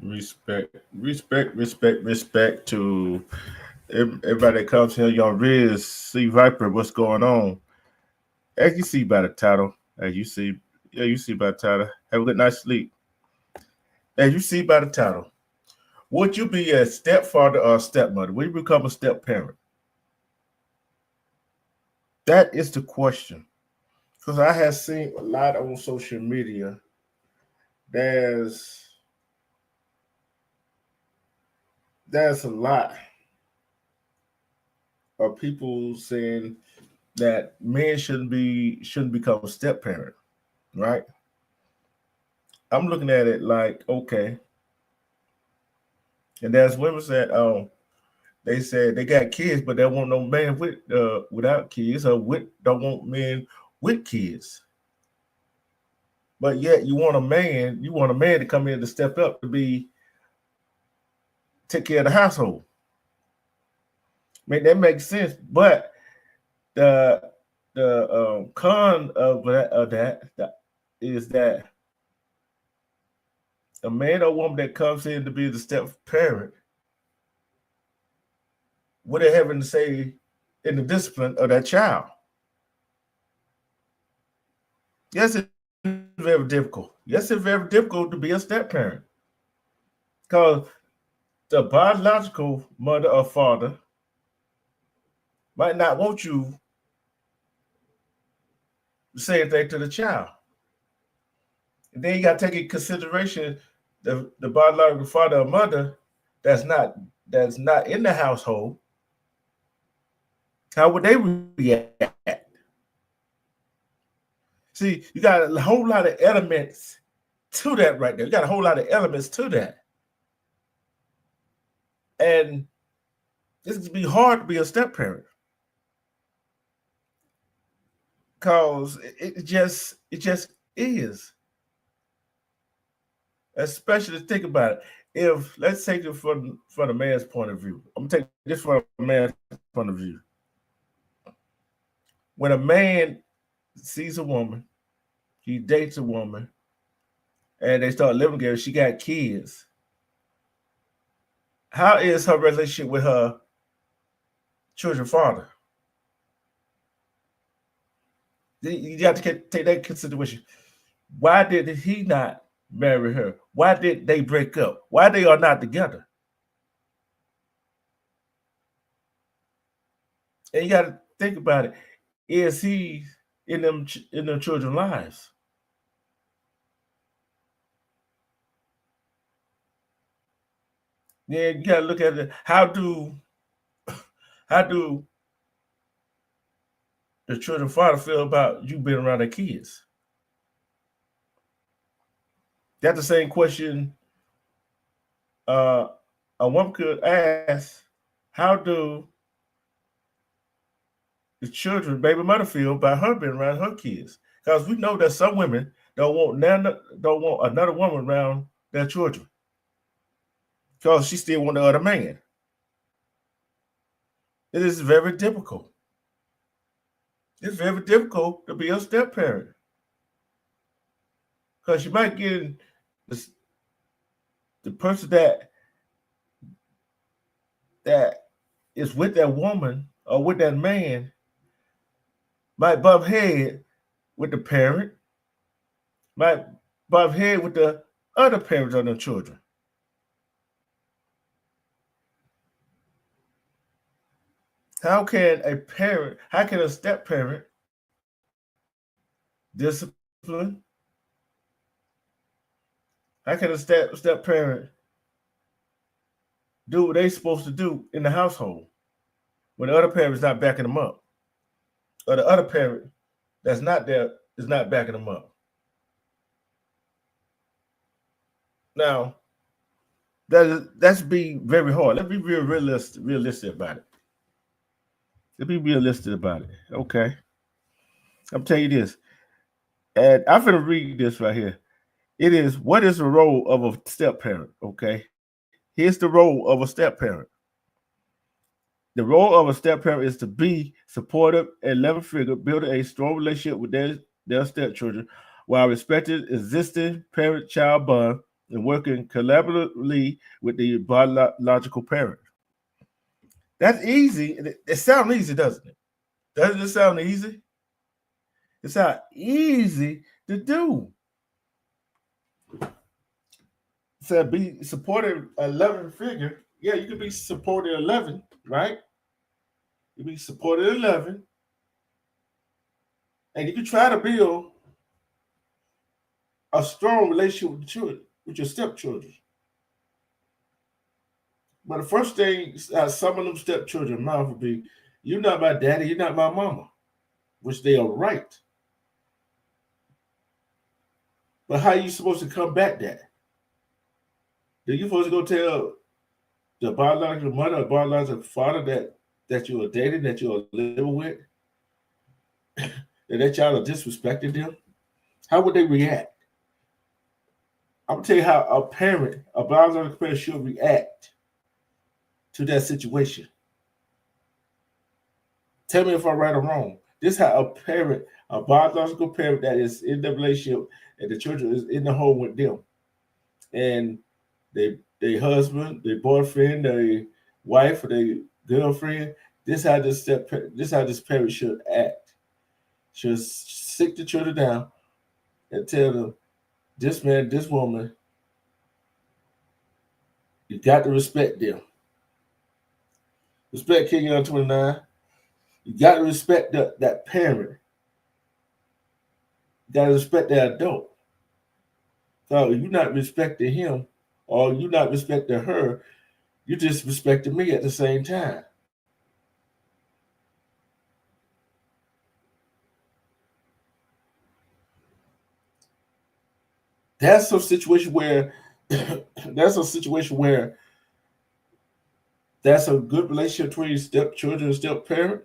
Respect to everybody that comes here. Young Riz, C Viper, what's going on? As you see by the title, as you see, yeah, you see by the title. Have a good night's sleep. As you see by the title, would you be a stepfather or a stepmother? Would you become a step parent? That is the question. Because I have seen a lot on social media. There's there's a lot of people saying that men shouldn't become a step parent, right? I'm looking at it like, okay, and there's women that they said they got kids, but they want no man without kids, or don't want men with kids. But yet you want a man to come in to step up to be take care of the household. I mean that makes sense, but the con of that is that a man or woman that comes in to be the step parent, what they having to say in the discipline of that child? Yes, it's very difficult. Yes, it's very difficult to be a step parent because the biological mother or father might not want you to say anything to the child. And then you got to take in consideration the biological father or mother that's not that's not in the household. How would they react? See, you got a whole lot of elements to that right there. You got a whole lot of elements to that. And this can be hard to be a step parent because it just is. Especially think about it. If let's take it from the man's point of view. I'm gonna take this from a man's point of view. When a man sees a woman, he dates a woman, and they start living together, she got kids. How is her relationship with her children father? You have to take that consideration. Why did he not marry her? Why did they break up? Why they are not together? And you got to think about it. Is he in them children's lives? Then you got to look at it. How do the children's father feel about you being around their kids? That's the same question uh, a woman could ask. How do the children, baby mother, feel about her being around her kids? Because we know that some women don't want another woman around their children because she still want the other man. It is very difficult. It's very difficult to be a step parent because you might get the, the person that is with that woman or with that man might bump head with the parent, might bump head with the other parents of their children. How can a step parent discipline? How can a step parent do what they supposed to do in the household when the other parent's not backing them up, or the other parent that's not there is not backing them up? Now that's be very hard. Let's be realistic about it. Let's be realistic about it. Okay, I'm telling you this, and I'm gonna read this right here. It is what is the role of a step parent? Okay, here's the role of a step parent. The role of a step parent is to be supportive and level figure, building a strong relationship with their stepchildren while respecting existing parent child bond and working collaboratively with the biological parent. That's easy. It sounds easy, doesn't it? Doesn't it sound easy? It's not easy to do. So be supported 11 figure. Yeah, you could be supported 11, right? You be supported 11, and you can try to build a strong relationship with the children, with your stepchildren. But the first thing some of them stepchildren mouth would be, "You're not my daddy, you're not my mama," which they are right. But how are you supposed to combat that? Are you supposed to go tell the biological mother or biological father that you are dating, that you are living with, that child are disrespecting them? How would they react? I'm gonna tell you how a biological parent should react to that situation. Tell me if I'm right or wrong. This is how a biological parent that is in the relationship and the children is in the home with them, and their husband, their boyfriend, their wife, or their girlfriend. This how this parent should act. Should sit the children down and tell them, this man, this woman, you got to respect them. Respect King Young 29. You got to respect that parent. You got to respect that adult. So if you're not respecting him or you're not respecting her, you disrespecting me at the same time. That's a situation where that's a good relationship between stepchildren and step parent.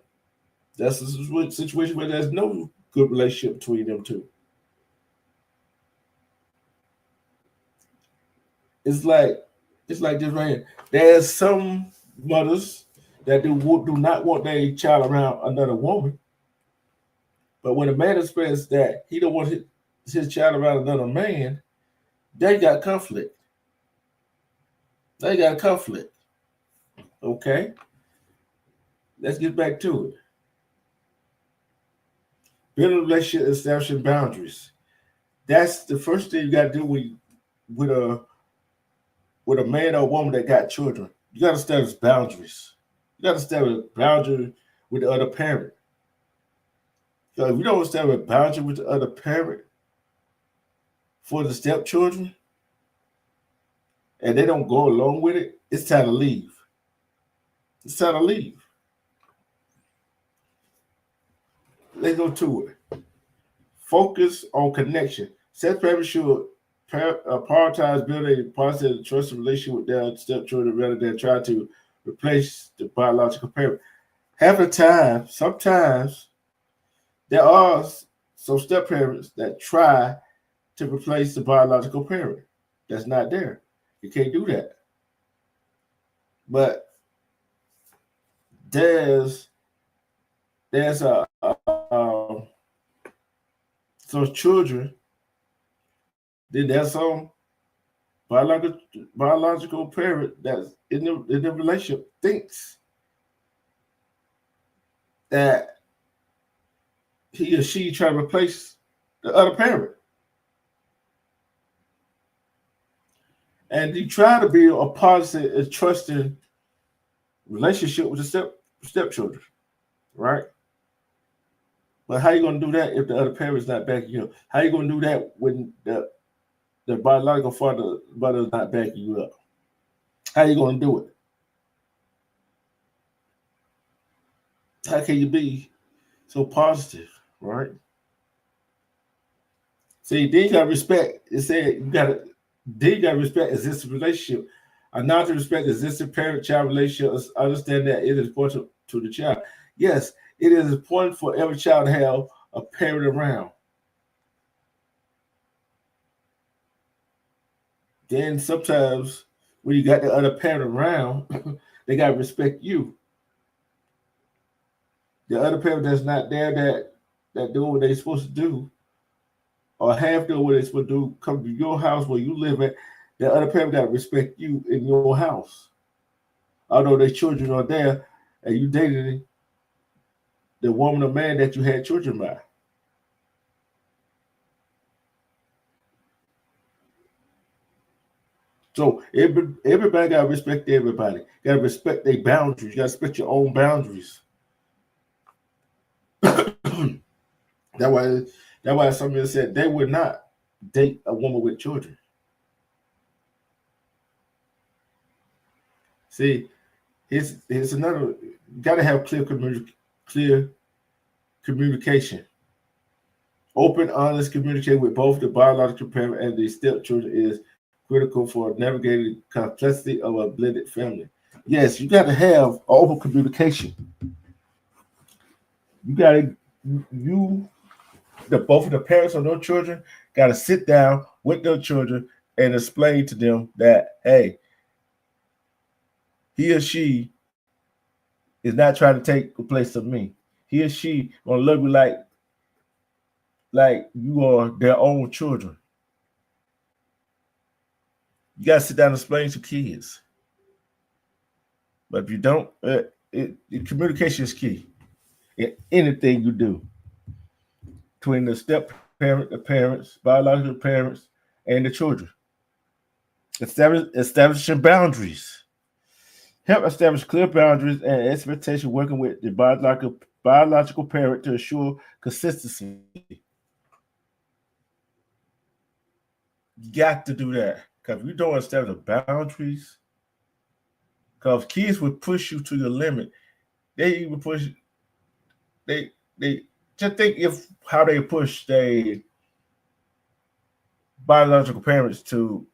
That's a situation where there's no good relationship between them two. It's like this right here. There's some mothers that do not want their child around another woman, but when a man expresses that he don't want his child around another man, they got conflict. Okay, let's get back to it. Building a relationship, establishing boundaries. That's the first thing you got to do with a man or a woman that got children. You got to establish boundaries. You got to establish a boundary with the other parent. So if you don't establish a boundary with the other parent for the stepchildren, and they don't go along with it, it's time to leave. It's time to leave. Let's go to it. Focus on connection. Sex parents should prioritize building a positive, trusting relationship with their stepchildren rather than try to replace the biological parent. Half the time, sometimes there are some step parents that try to replace the biological parent. That's not there. You can't do that. But there's some children. Then there's some biological parent that's in the relationship thinks that he or she try to replace the other parent. And you try to build a positive and trusting relationship with the stepchildren, right? But how you gonna do that if the other parent's not backing you up? How you gonna do that when the biological father is not backing you up? How you gonna do it? How can you be so positive, right? See, then you gotta respect. It said you gotta respect existing relationship. Not to respect existing parent-child relationship. Understand that it is important to the child. Yes, it is important for every child to have a parent around. Then sometimes when you got the other parent around, they gotta respect you. The other parent that's not there that do what they're supposed to do, or half do what they're supposed to do, come to your house where you live at, The other parent got to respect you in your house. Although their children are there and you dated the woman or man that you had children by. So everybody got to respect everybody. Got to respect their boundaries. You got to respect your own boundaries. That's why some of them said they would not date a woman with children. See, here's another. You got to have clear communication. Open, honest communication with both the biological parent and the stepchildren is critical for navigating the complexity of a blended family. Yes, you got to have open communication. You got to both of the parents of their children got to sit down with their children and explain to them that, hey, he or she is not trying to take the place of me. He or she gonna love you like you are their own children. You gotta sit down and explain to kids. But if you don't, communication is key in anything you do between the step parent, the parents, biological parents, and the children. Establishing boundaries. Help establish clear boundaries and expectation working with the biological parent to ensure consistency. You got to do that. Because if you don't establish the boundaries, because kids would push you to your limit. They even push, they just think if how they push their biological parents to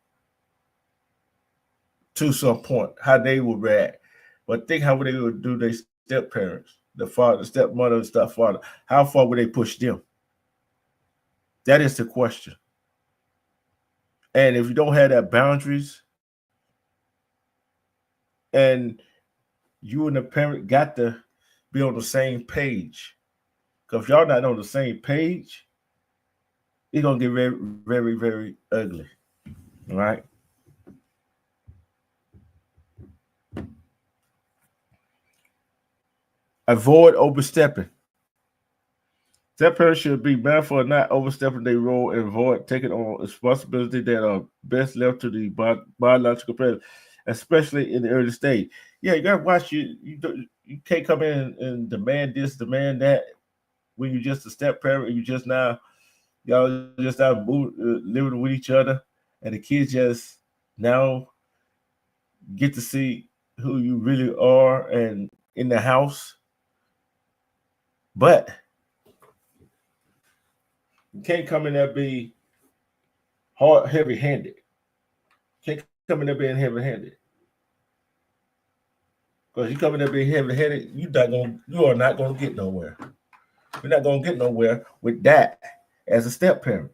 some point, how they would react. But think how they would do their step parents, the father, stepmother, and stepfather. How far would they push them? That is the question. And if you don't have that boundaries, and you and the parent got to be on the same page. Because if y'all not on the same page, it's gonna get very, very, very ugly. All right. Avoid overstepping. Step parents should be mindful of not overstepping their role and avoid taking on responsibility that are best left to the biological parent, especially in the early stage. Yeah, you gotta watch you can't come in and demand this, demand that when you're just a step parent and you just now y'all just out living with each other, and the kids just now get to see who you really are and in the house. But you can't come in there be hard, heavy-handed. Can't come in there being heavy-handed. Because you come in there being heavy-handed, you are not gonna get nowhere. You're not gonna get nowhere with that as a step parent.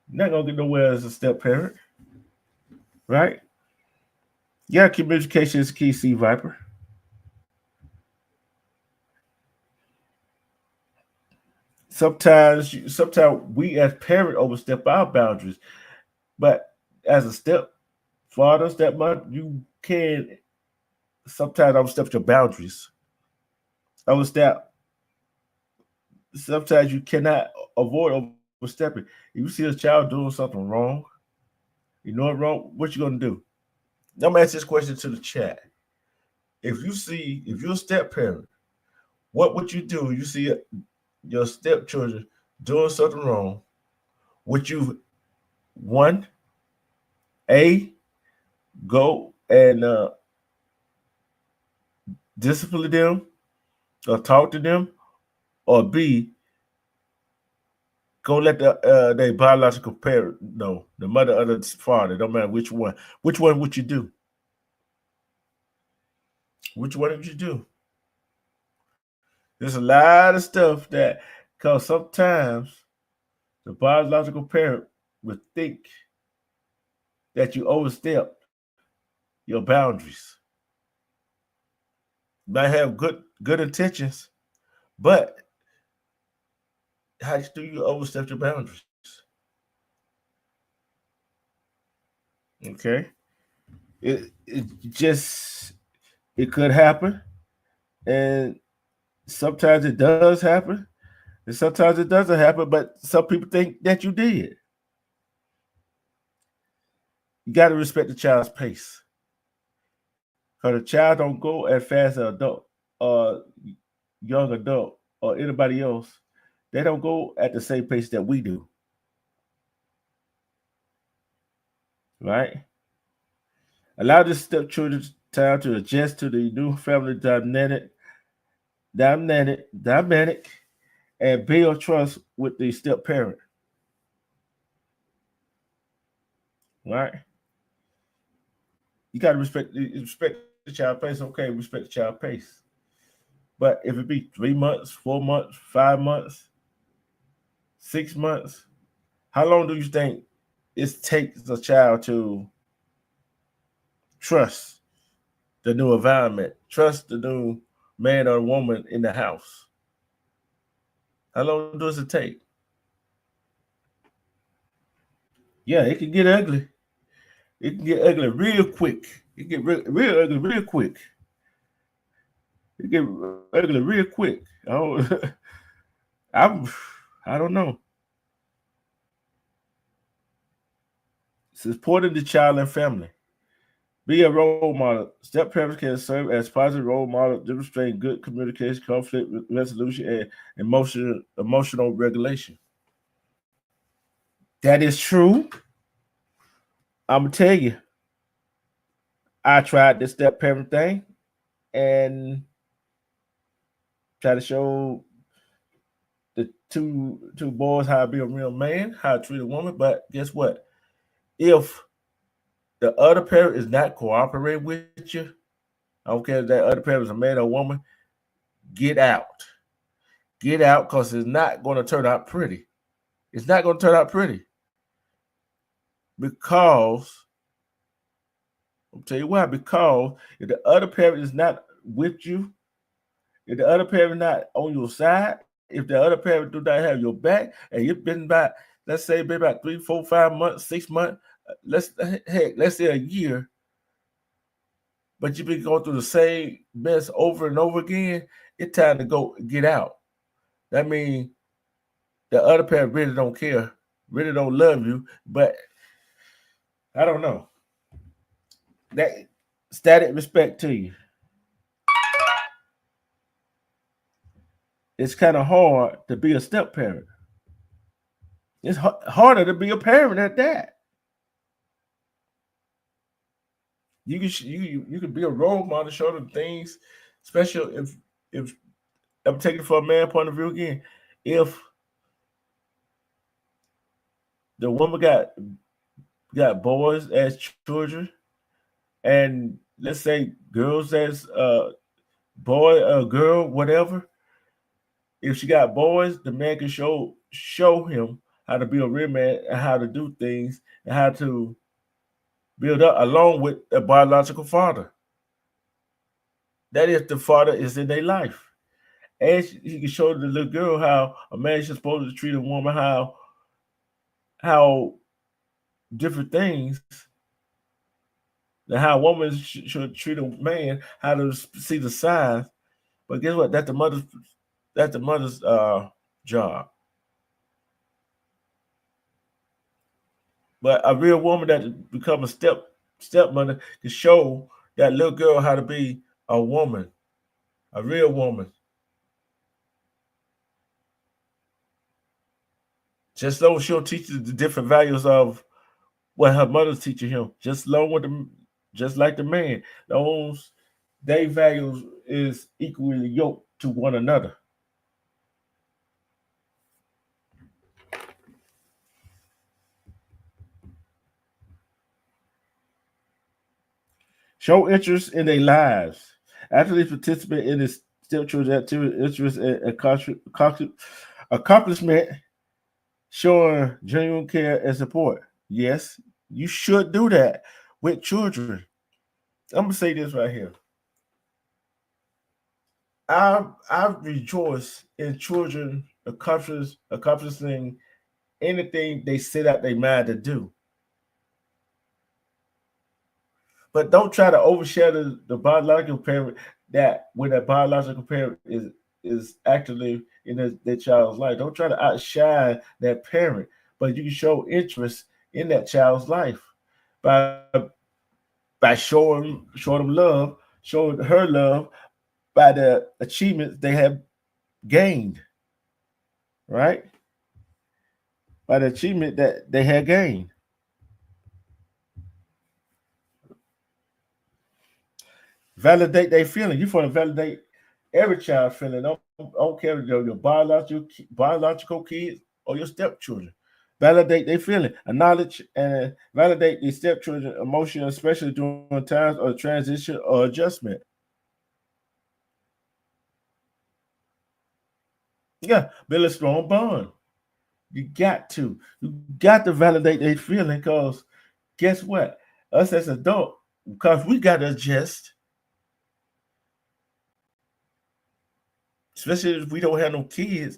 You're not gonna get nowhere as a step parent, right? Yeah, communication is key, C Viper. Sometimes we as parents overstep our boundaries, but as a stepfather, stepmother, you can sometimes overstep your boundaries. Overstep. Sometimes you cannot avoid overstepping. If you see a child doing something wrong, you know it wrong, what you gonna do? I'm gonna ask this question to the chat. If you're a step parent, what would you do? You see your stepchildren doing something wrong, would you one A go and discipline them or talk to them, or B go let their biological parent know, the mother or the father, no matter which one. Which one would you do? Which one would you do? There's a lot of stuff that, because sometimes the biological parent would think that you overstepped your boundaries. You might have good intentions, but how do you overstep your boundaries? Okay, it could happen, and sometimes it does happen, and sometimes it doesn't happen. But some people think that you did. You got to respect the child's pace, because the child don't go as fast as an adult or young adult or anybody else. They don't go at the same pace that we do, right? Allow the stepchildren time to adjust to the new family dynamic, and build trust with the step parent, right? You got to respect the child pace. Okay, respect the child pace. But if it be 3 months, 4 months, 5 months, 6 months, how long do you think it takes a child to trust the new environment, trust the new man or woman in the house? How long does it take? Yeah, it can get ugly. It can get ugly real quick. It get real ugly real quick. It get ugly real quick. I'm, I don't know. Supporting the child and family. Be a role model. Step parents can serve as positive role models, demonstrating good communication, conflict resolution, and emotional regulation. That is true. I'm gonna tell you. I tried this step parent thing and try to show the two boys how to be a real man, how to treat a woman. But guess what? If the other parent is not cooperating with you, I don't care if that other parent is a man or a woman, get out. Get out because it's not going to turn out pretty. It's not going to turn out pretty because I'll tell you why. Because if the other parent is not with you, if the other parent not on your side, if the other parent do not have your back, and you've been about, let's say, been about 3, 4, 5 months, 6 months, let's say a year, but you've been going through the same mess over and over again, it's time to go get out. That means the other parent really don't care, really don't love you, but I don't know. That static respect to you. It's kind of hard to be a step parent. It's harder to be a parent at that. You can be a role model, show them things, especially if I'm taking it from a man point of view again. If the woman got boys as children, and let's say girls as boy or girl, whatever. If she got boys, the man can show him how to be a real man and how to do things and how to build up along with a biological father. That is, the father is in their life. And he can show the little girl how a man is supposed to treat a woman, how different things, and how a woman should treat a man, how to see the signs. But guess what? That's the mother's job. But a real woman that become a stepmother can show that little girl how to be a woman, a real woman. Just so she'll teach you the different values of what her mother's teaching him. Just like the man, those their values is equally yoked to one another. Show interest in their lives. Athletes participate in this stepchildren activity, interest and accomplishment, showing genuine care and support. Yes, you should do that with children. I'm gonna say this right here. I rejoice in children accomplishing anything they set out their mind to do. But don't try to overshadow the biological parent, that when a biological parent is actively in their child's life. Don't try to outshine that parent, but you can show interest in that child's life by showing them love, showing her love by the achievements they have gained, right? By the achievement that they had gained. Validate their feeling. You want to validate every child's feeling. Don't care if your biological kids or your stepchildren. Validate their feeling. Acknowledge and validate the stepchildren emotion, especially during times of transition or adjustment. Yeah, build a strong bond. You got to. You got to validate their feeling, because guess what? Us as adults, because we got to adjust, especially if we don't have no kids.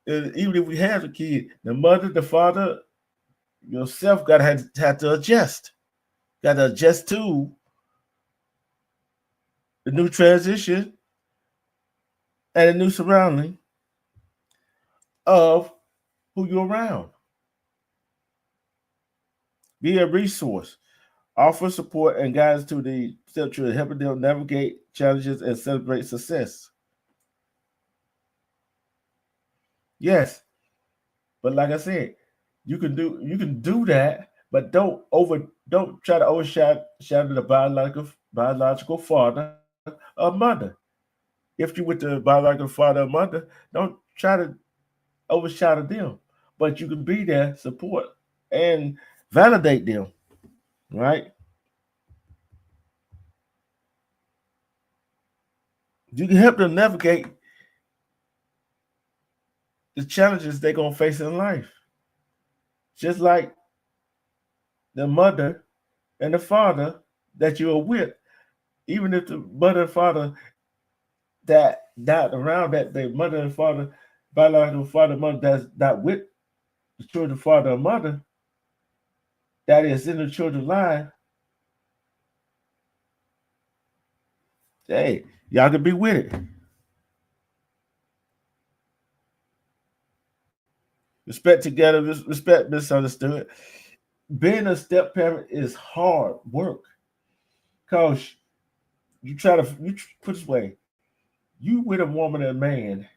Even if we have a kid, the mother, the father, yourself got to have to adjust. Got to adjust to the new transition and the new surrounding of who you're around. Be a resource. Offer support and guidance to the stepchildren, helping them navigate challenges and celebrate success. Yes, but like I said, you can do that, but don't try to overshadow the biological father or mother. If you with the biological father or mother, don't try to overshadow them, but you can be there, support, and validate them, right? You can help them navigate the challenges they're gonna face in life, just like the mother and the father that you are with. Even if the mother and father that not around, that the mother and father, biological father, mother that's not with the children, father or mother, that is in the children's life, hey, y'all can be with it. Respect together, respect misunderstood. Being a step parent is hard work, because you put this way, you with a woman and a man,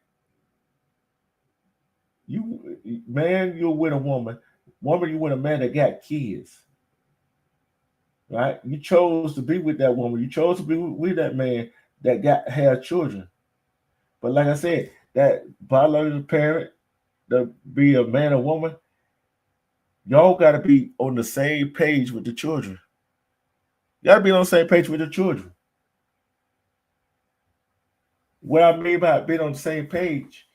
you man, you're with a woman, you with a man that got kids, right? You chose to be with that woman. You chose to be with that man that got had children. But like I said, that biological parent, to be a man or woman, y'all got to be on the same page with the children. You got to be on the same page with the children. What I mean by being on the same page,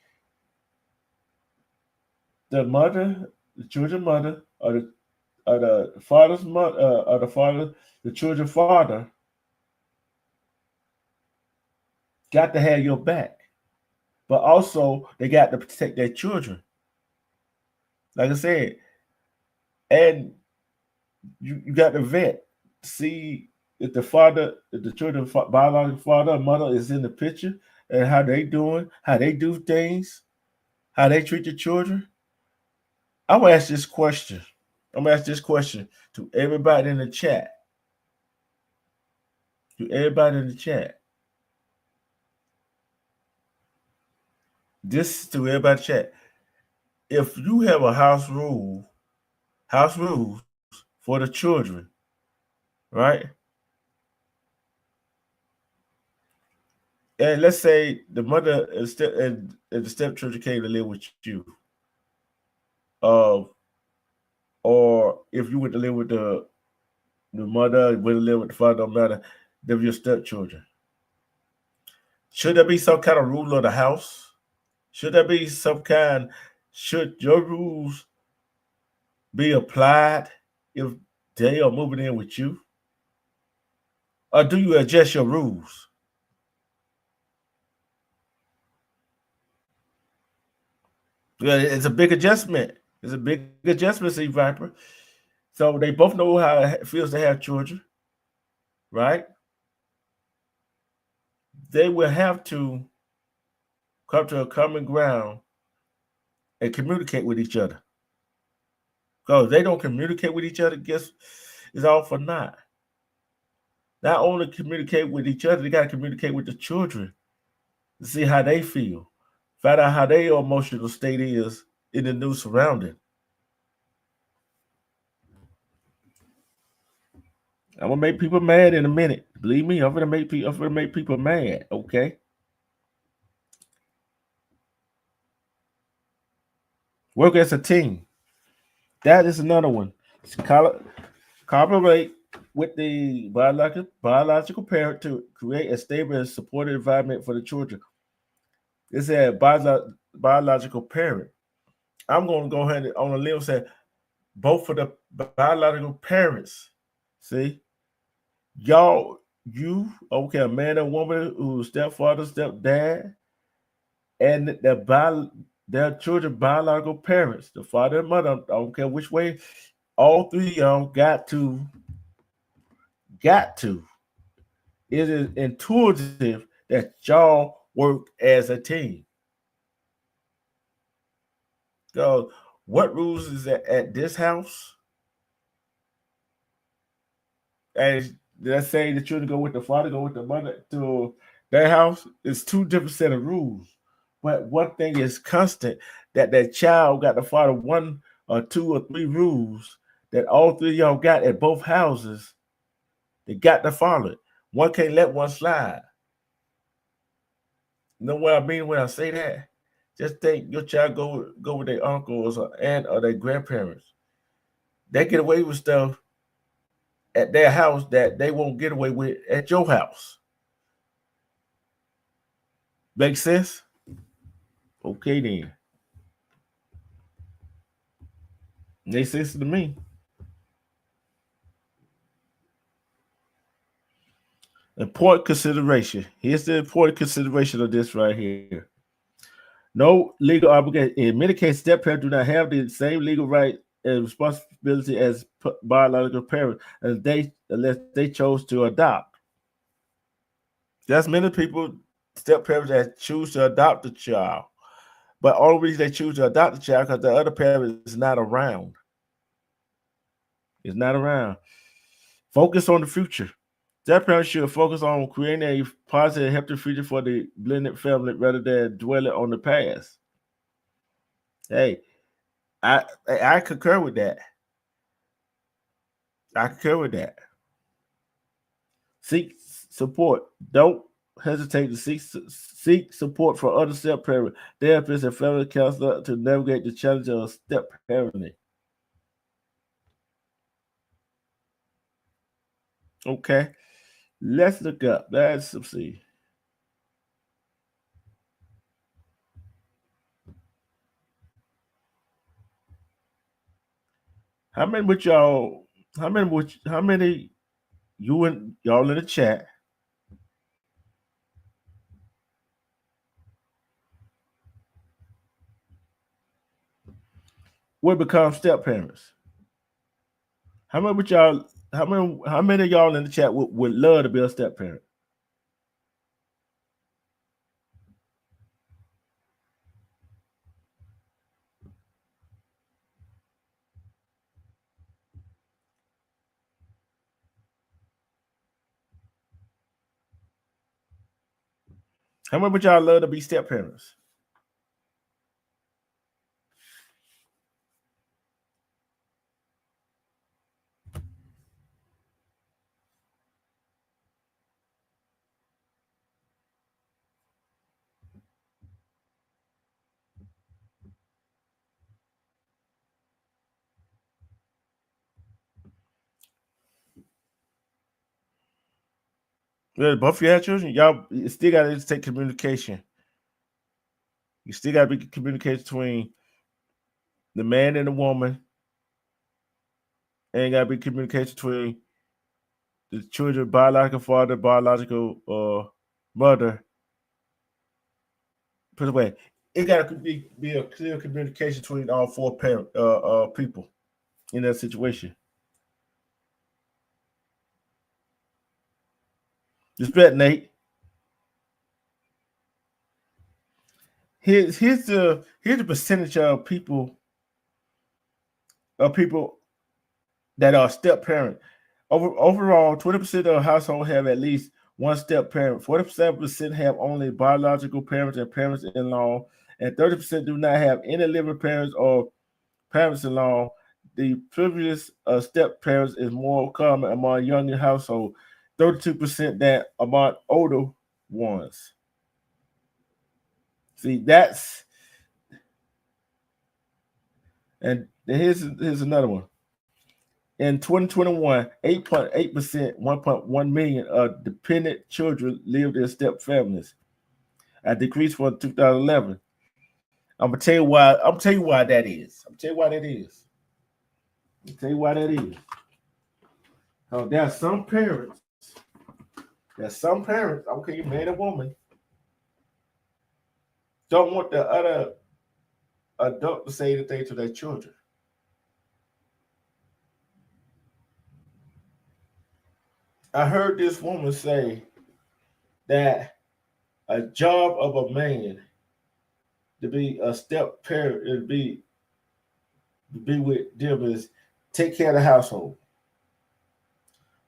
the mother, the children mother, or the father's mother, or the father, the children father, got to have your back. But also, they got to protect their children. Like I said, and you got to vet, see if the father, if the children biological father or mother is in the picture, and how they doing, how they do things, how they treat the children. I'm gonna ask this question. I'm gonna ask this question to everybody in the chat. To everybody in the chat. This to everybody in the chat. If you have a house rules for the children, right? And let's say the mother and the stepchildren came to live with you, uh, or if you went to live with the mother, went to live with the father, no matter, they're your stepchildren. Should there be some kind of rule of the house? Should there be some kind? Should your rules be applied if they are moving in with you, or do you adjust your rules? Yeah, it's a big adjustment. It's a big adjustment, see, Viper. So they both know how it feels to have children. right? They will have to come to a common ground and communicate with each other. Because they don't communicate with each other, guess it's all for naught. Not only communicate with each other, they got to communicate with the children to see how they feel, find out how their emotional state is in the new surrounding. I'm gonna make people mad in a minute. Believe me, I'm gonna make people mad. Okay. Work as a team. That is another one. Cooperate with the biological parent to create a stable and supportive environment for the children. It's a biological parent. I'm going to go ahead and on a limb say both for the biological parents. See, you okay, a man and woman who's stepfather, stepdad, and their children biological parents, the father and mother. I don't care which way. All three of y'all got to. It is intuitive that y'all work as a team. So, what rules is at this house? And let's say the children go with the father, go with the mother to their house. It's two different set of rules. But one thing is constant that child got to follow one or two or three rules that all three of y'all got at both houses. They got to follow it. One can't let one slide. You know what I mean when I say that? Just think your child go with their uncles or aunt or their grandparents. They get away with stuff at their house that they won't get away with at your house. Make sense? Okay then. Makes sense to me. Important consideration. Here's the important consideration of this right here. No legal obligation. In many cases, step parents do not have the same legal right and responsibility as biological parents unless they chose to adopt. There's many people, step parents that choose to adopt a child, but only reason they choose to adopt the child because the other parent is not around. Is not around. Focus on the future. That parent should focus on creating a positive, healthy future for the blended family rather than dwelling on the past. Hey, I concur with that. I concur with that. Seek support. Don't hesitate to seek support from other step parents, therapists, and family counselors to navigate the challenge of step parenting. Okay, let's look up. Let's see. How many would y'all? How many you and y'all in the chat would become step parents? How many would y'all? How many of y'all in the chat would love to be a step parent? How many would y'all love to be step parents? Well, both of you have children. Y'all still got to take communication. You still got to be communication between the man and the woman, and got to be communication between the children, biological father, biological mother. Put it away. It got to be a clear communication between all four parent people in that situation. Respect, Nate. Here's the percentage of people that are step parent. Overall, 20% of households have at least one step parent. 47% have only biological parents and parents-in-law, and 30% do not have any living parents or parents-in-law. The privilege of step parents is more common among younger households, 32% than among older ones. See, and here's another one. In 2021, 8.8%, 1.1 million of dependent children lived in step families, a decrease from 2011. I'm gonna tell you why. I'm gonna tell you why that is. I'm gonna tell you why that is. I'm gonna tell you why that is. There are some parents. There's some parents. Okay, man and woman don't want the other adult to say anything to their children. I heard this woman say that a job of a man to be a step parent to be with them is take care of the household,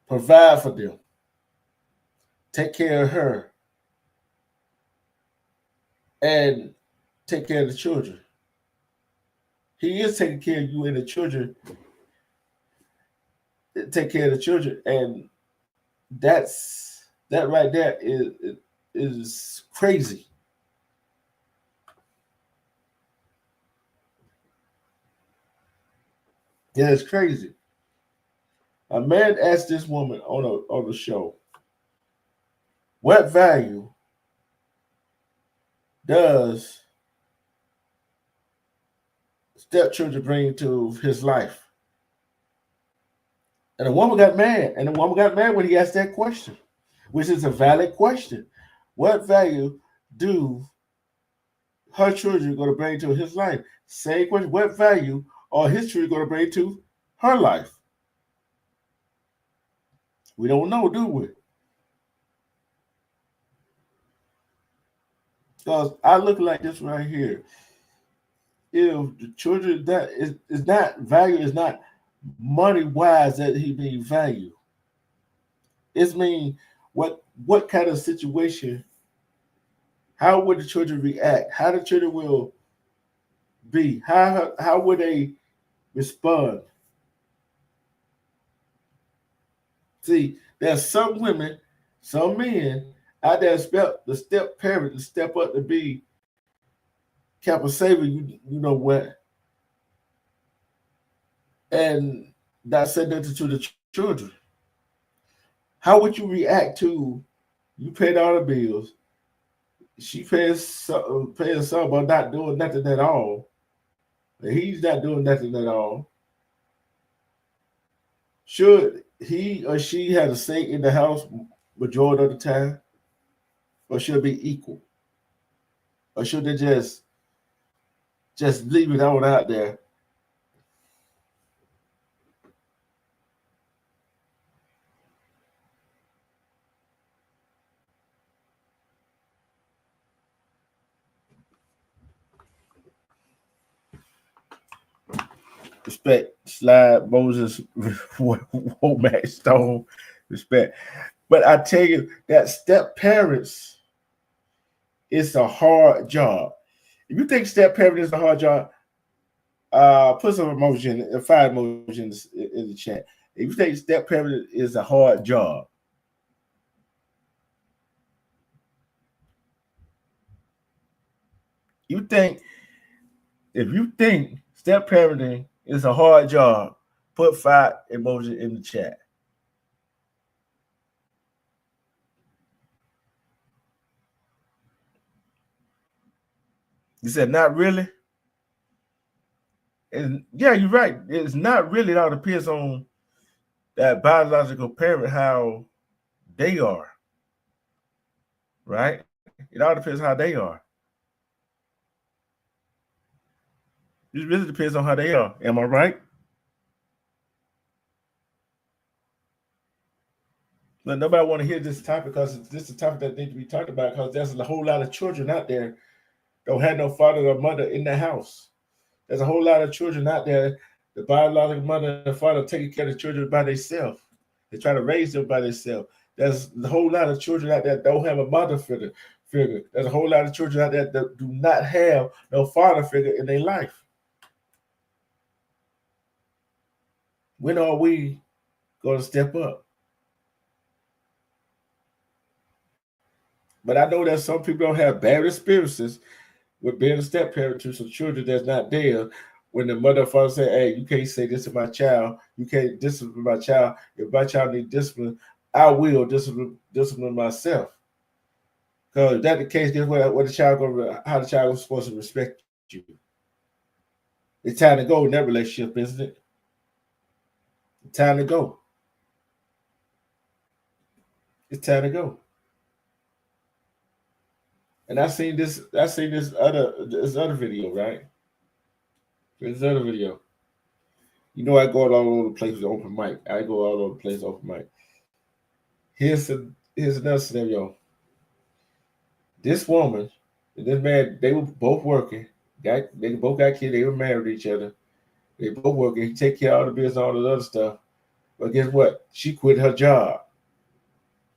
provide for them, take care of her, and take care of the children. He is taking care of you and the children, take care of the children, and that right there is crazy. Yeah, it's crazy. A man asked this woman on the show, "What value does stepchildren bring to his life?" And the woman got mad. And the woman got mad when he asked that question, which is a valid question. What value do her children going to bring to his life? Same question. What value are his children going to bring to her life? We don't know, do we? Because I look like this right here. If the children that is not value is not money wise that he being value. It's mean what kind of situation, how would the children react? How the children will be? How would they respond? See, there's some women, some men out there expect the step parent to step up to be Kappa Saver, you know what, and not say nothing to the children. How would you react to you paid all the bills? She paying some, but not doing nothing at all. And he's not doing nothing at all. Should he or she have a say in the house majority of the time, or should it be equal, or should they just leave it on out there? Respect, Slide Moses, Womack Stone, respect. But I tell you that step parents is a hard job. If you think step parent is a hard job, put some emotion, five emotions in the chat. If you think step parent is a hard job, you think if you think step parenting is a hard job, put five emoji in the chat. You said not really. And yeah, you're right. It's not really. It all depends on that biological parent how they are, right? It all depends how they are. It really depends on how they are. Am I right? But nobody want to hear this topic because this is a topic that needs to be talked about because there's a whole lot of children out there don't have no father or mother in the house. There's a whole lot of children out there, the biological mother and father taking care of the children by themselves. They try to raise them by themselves. There's a whole lot of children out there that don't have a mother figure. There's a whole lot of children out there that do not have no father figure in their life. When are we going to step up? But I know that some people don't have bad experiences with being a step parent to some children that's not there. When the mother and father say, hey, you can't say this to my child. You can't discipline my child. If my child needs discipline, I will discipline myself. Because if that's the case, guess what the child how the child is supposed to respect you. It's time to go in that relationship, isn't it? It's time to go. It's time to go. And I seen this other video, right? This other video. You know, I go all over the place with open mic. I go all over the place open mic. Here's another scenario. This woman and this man, they were both working. They both got kids. They were married to each other. They both working. He take care of all the business, all the other stuff. But guess what? She quit her job.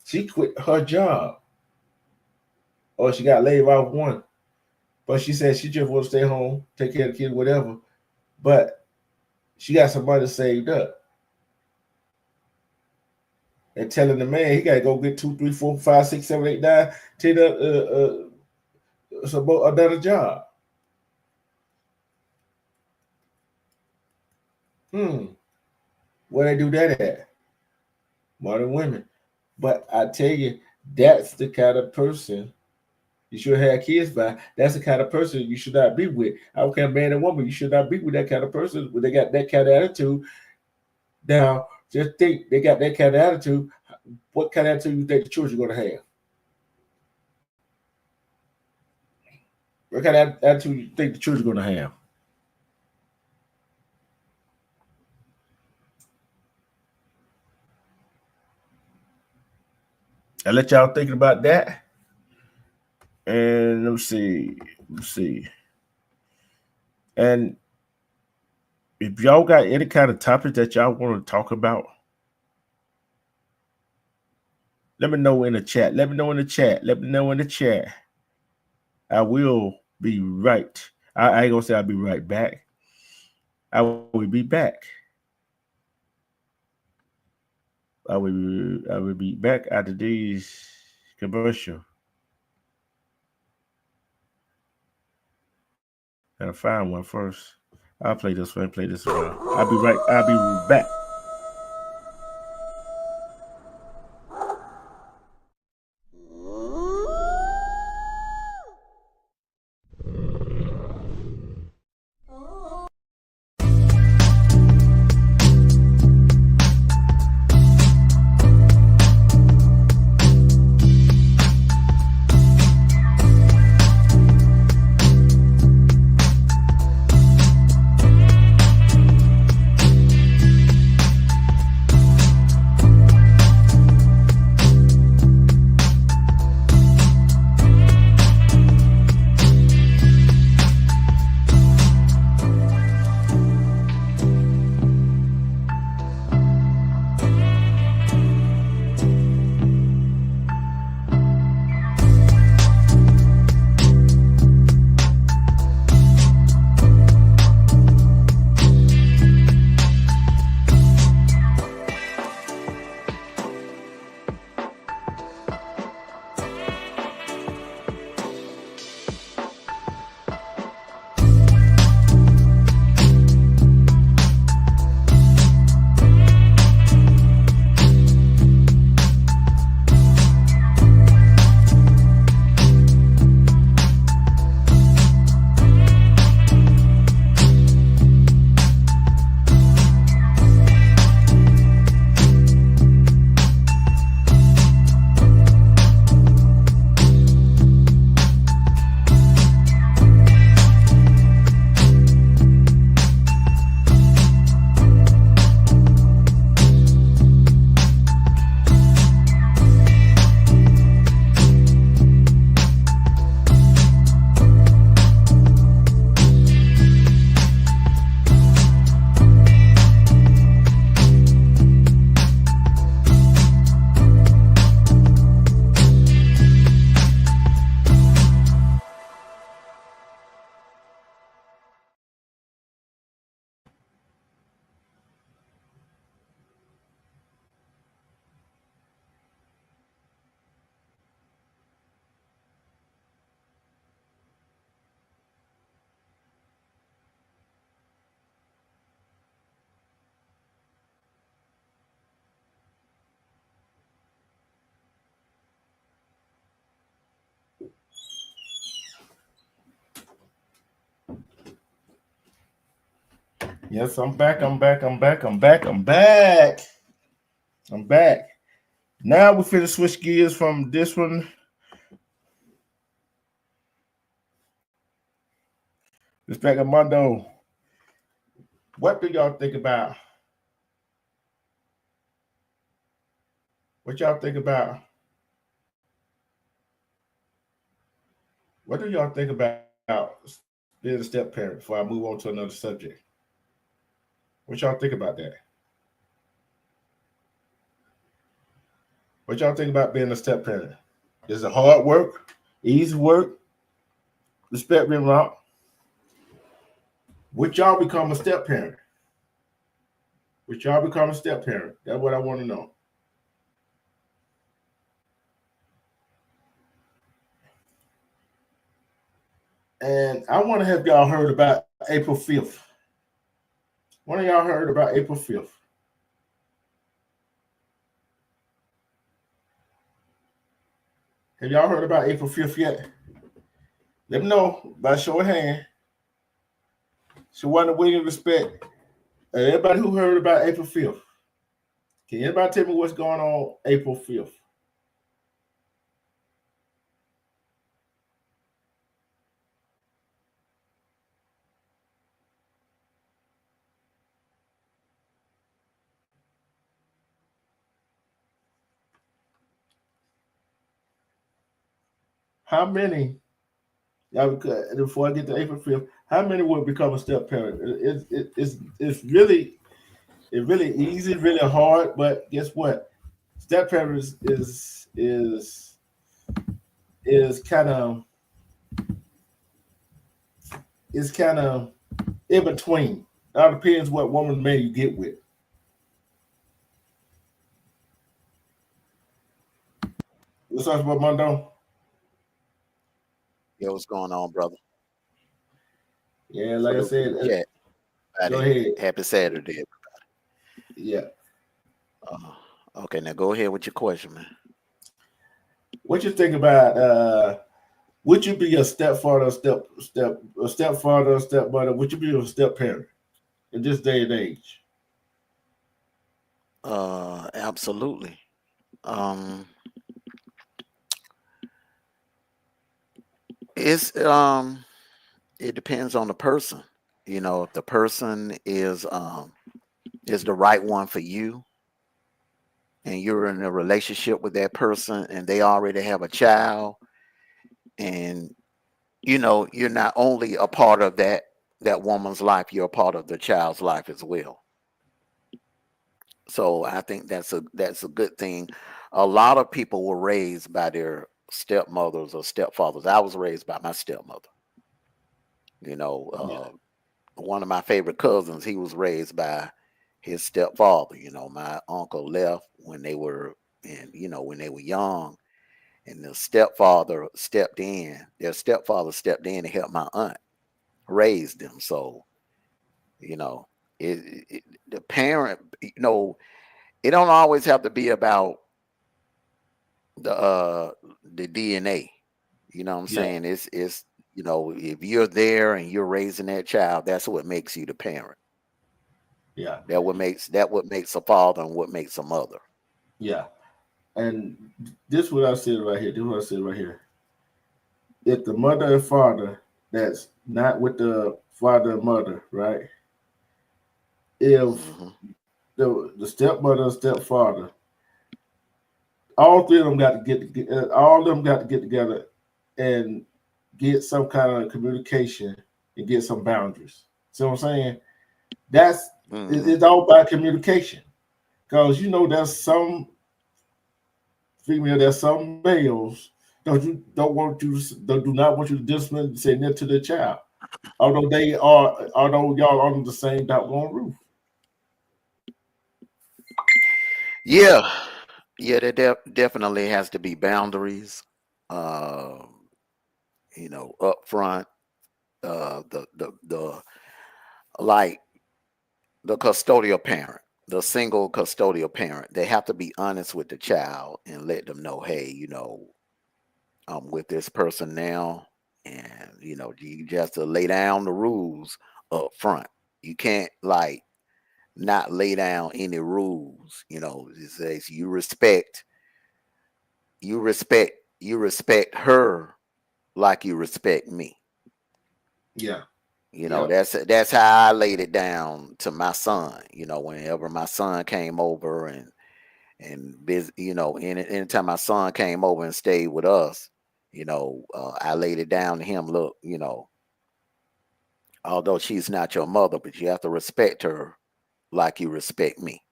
She quit her job. Or she got laid off one. But she said she just want to stay home, take care of the kids, whatever. But she got some money saved up. And telling the man he got to go get 2, 3, 4, 5, 6, 7, 8, 9, 10 another job. Where they do that at? Modern women. But I tell you, that's the kind of person you should have kids by. That's the kind of person you should not be with. I don't care, man and woman, you should not be with that kind of person when they got that kind of attitude. Now, just think they got that kind of attitude. What kind of attitude you think the children are going to have? What kind of attitude you think the children are going to have? I let y'all thinking about that. And let me see. And if y'all got any kind of topic that y'all want to talk about, let me know in the chat. Let me know in the chat. I will be right. I ain't gonna say I'll be right back. I will be back. I will be back after these commercial. Gotta find one first. I'll play this one. I'll be back. Yes, I'm back. I'm back. I'm back. I'm back. I'm back. I'm back. Now we finna switch gears from this one. Respect Armando. What do y'all think about? What y'all think about? What do y'all think about being a step parent before I move on to another subject? What y'all think about that? What y'all think about being a step parent? Is it hard work? Easy work? Respect me wrong. Would y'all become a step parent? Would y'all become a step parent? That's what I want to know. And I want to have y'all heard about April 5th. One of y'all heard about April 5th? Have y'all heard about April 5th yet? Let me know by show of hand. So, one to William respect. Everybody who heard about April 5th. Can anybody tell me what's going on April 5th? How many? Before I get to April 5th, how many will become a step parent? It's really easy, really hard. But guess what? Step parent is kind of in between. Now it depends what woman man you get with. What's up about Mondo? Yeah, what's going on, brother? Yeah, like I Salute to said, the chat. go Friday. ahead. Happy Saturday. Yeah. Uh, okay, now go ahead with your question, man. What you think about would you be a stepfather, a stepfather, a stepmother? Would you be a step parent in this day and age? Absolutely. Um, it's it depends on the person. You know, if the person is the right one for you, and you're in a relationship with that person, and they already have a child, and you know you're not only a part of that woman's life, you're a part of the child's life as well. So I think that's a good thing. A lot of people were raised by their stepmothers or stepfathers. I was raised by my stepmother. You know, Yeah. one of my favorite cousins, he was raised by his stepfather. You know, my uncle left when they were when they were young, and the stepfather stepped in. Their stepfather stepped in to help my aunt raise them. So you know, the parent, it don't always have to be about the uh the DNA. You know what I'm Yeah. saying? It's if you're there and you're raising that child, that's what makes you the parent. Yeah. That what makes a father and what makes a mother. Yeah. And this what I said right here. This what I said right here. If the mother and father that's not with the father and mother, right? If Hmm. the stepmother and stepfather, all three of them got to all of them got to get together and get some kind of communication and get some boundaries. See what I'm saying? That's Hmm. it's all about communication. Because there's some female, there's some males do not want you to discipline say that to their child. Although y'all under the same doggone roof. Yeah, yeah, there definitely has to be boundaries. Uh, up front, the like the custodial parent, the single custodial parent, they have to be honest with the child and let them know, hey, I'm with this person now, and you just to lay down the rules up front. You can't like not lay down any rules. You know, it says you respect you respect her like you respect me. Yeah. You know, Yep. that's how I laid it down to my son. You know, whenever my son came over and busy, you know, anytime my son came over and stayed with us, you know, I laid it down to him. Look, you know, although she's not your mother, but you have to respect her like you respect me.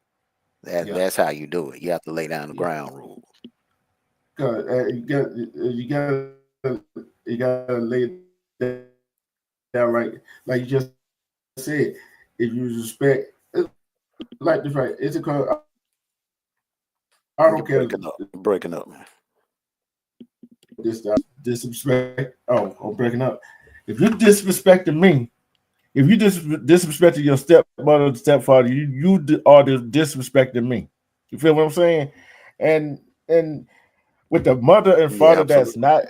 Yeah. That's how you do it. You have to lay down the Yeah. ground rules. Cause you gotta lay it down right, like you just said. If you respect, like this, right? It's a cause. I don't You're care breaking up. You're breaking up, man. disrespect. Oh, I'm breaking up. If you disrespecting me, if you disrespecting your stepmother, stepfather, are disrespecting me. You feel what I'm saying? And with the mother and Yeah, father that's absolutely. not,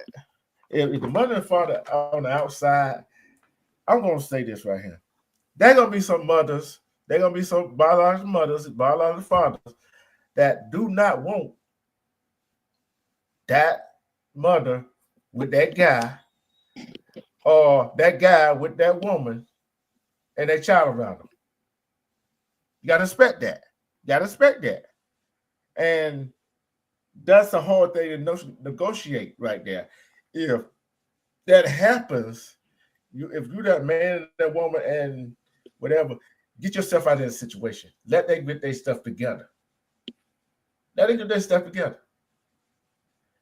if the mother and father are on the outside, I'm gonna say this right here. There gonna be some mothers, there gonna be some biological mothers, biological fathers that do not want that mother with that guy or that guy with that woman and their child around them. You gotta respect that. You gotta respect that. And that's a hard thing to negotiate right there. If that happens, if you that man, that woman, and whatever, get yourself out of this situation. Let them get their stuff together. Let them get their stuff together.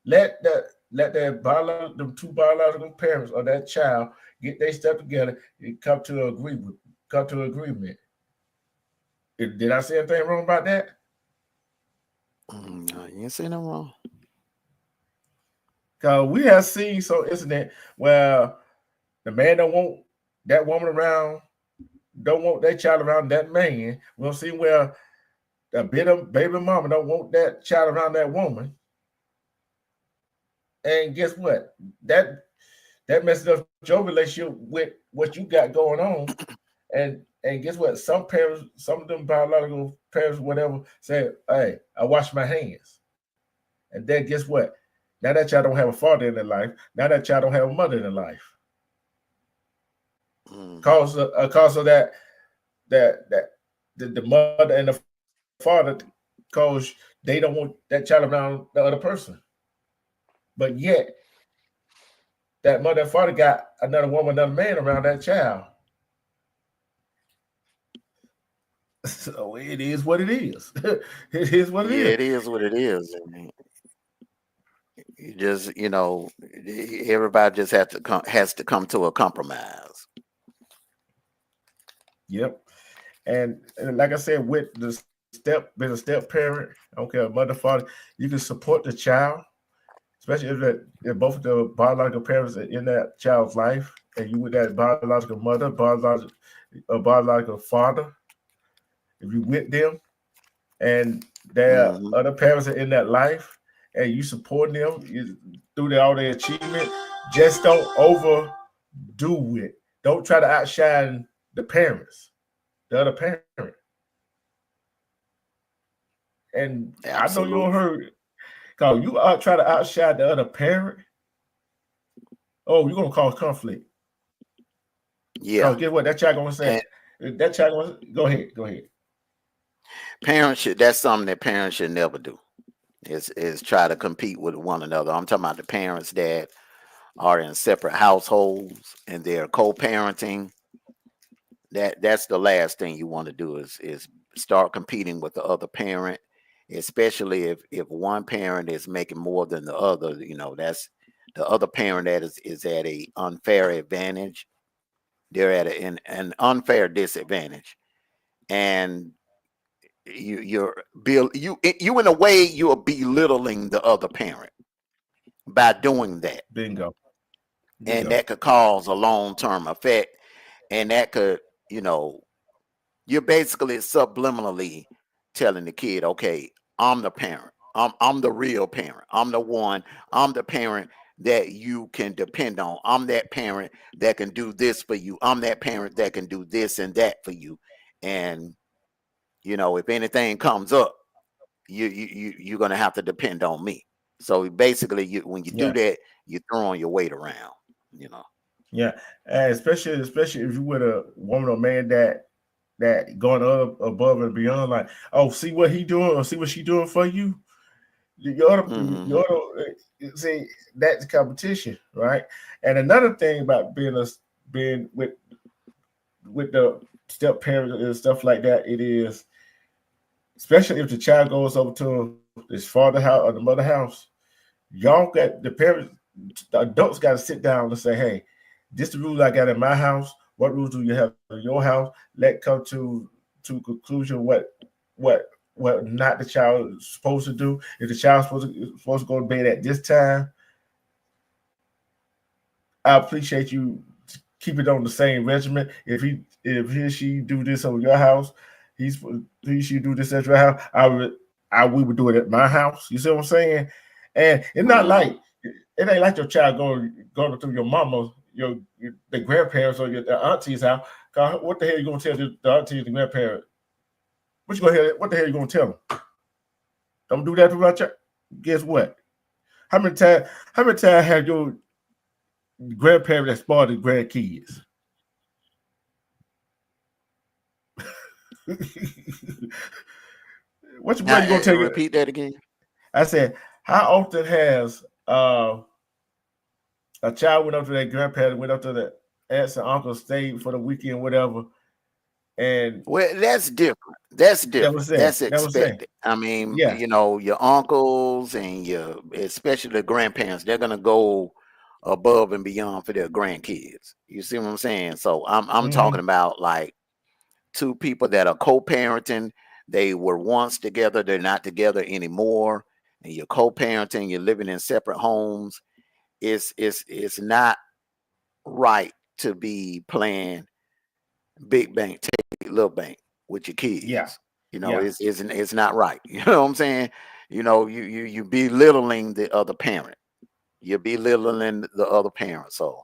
Let their the two biological parents or that child get their stuff together and come to agreement. Did I say anything wrong about that? No, you ain't saying nothing wrong. Because we have seen some incident where the man don't want that woman around, don't want that child around that man. We'll see where the bit of baby mama don't want that child around that woman. And guess what? That that messes up your relationship with what you got going on. And guess what? Some parents, some of them biological parents, whatever, say, "Hey, I wash my hands." And then guess what? Now that child don't have a father in their life. Now that child don't have a mother in their life. Hmm. Cause of that the mother and the father, cause they don't want that child around the other person. But yet that mother and father got another woman, another man around that child. So it is what it is. It is what it Yeah, is. it is what it is. And you just, you know, everybody just has to come to a compromise. Yep. And like I said, with the being a step parent, I don't care, mother, father, you can support the child, especially if both of the biological parents are in that child's life, and you with that biological mother, biological father, if you with them, and their Hmm. other parents are in that life, and you support them through all their achievement, just don't overdo it. Don't try to outshine the parents, the other parent. And I know you don't Absolutely. heard, cause you try to outshine the other parent. Oh, you're gonna cause conflict. Yeah. Cause guess what? That child gonna say. And That child gonna go ahead. Go ahead. parents should, that's something that parents should never do. Is try to compete with one another. I'm talking about the parents that are in separate households and they're co-parenting. That's the last thing you want to do is start competing with the other parent, especially if one parent is making more than the other. You know, that's the other parent that is at a unfair advantage. They're at an unfair disadvantage, and you in a way you are belittling the other parent by doing that, Bingo. and Bingo. that could cause a long-term effect, and that could, you know, you're basically subliminally telling the kid, okay, I'm the parent. I'm the real parent. I'm the one. I'm the parent that you can depend on. I'm that parent that can do this for you. I'm that parent that can do this and that for you. And if anything comes up, you're gonna have to depend on me. So basically, when you do Yeah, that, you're throwing your weight around. You know. yeah, and especially if you with a woman or man that going up above and beyond, like, oh, see what he doing or see what she doing for you. Hmm. See, that's competition, right? And another thing about being with the step parents and stuff like that, it is, especially if the child goes over to his father house or the mother house, y'all got the parents, the adults got to sit down and say, hey, this the rules I got in my house. What rules do you have in your house? Let come to conclusion what what not the child is supposed to do. If the child's supposed to go to bed at this time, I appreciate you keep it on the same regimen. If he or she do this over your house, he should do this at your house. We would do it at my house. You see what I'm saying? And it's not Hmm. like it ain't like your child going through your mama, the grandparents or the auntie's house. What the hell you gonna tell the auntie and the grandparent? What the hell you gonna tell them? Don't do that to my child. Guess what? How many times? How many times have your grandparents that spoiled the grandkids? What you gonna tell you? Repeat that again. I said, how often has a child went up to their grandparents, went up to the aunts and uncles, stayed for the weekend, whatever, and Well, that's different. That's that was different. saying, That's that was saying, expected. I mean, yeah, your uncles and your, especially the grandparents, they're gonna go above and beyond for their grandkids. You see what I'm saying? So I'm talking mm-hmm, about like two people that are co-parenting. They were once together, they're not together anymore, and you're co-parenting. You're living in separate homes. It's not right to be playing big bank, take little bank with your yeah, kids. yeah, It's not right. You know what I'm saying? You belittling the other parent. You're belittling the other parent. So,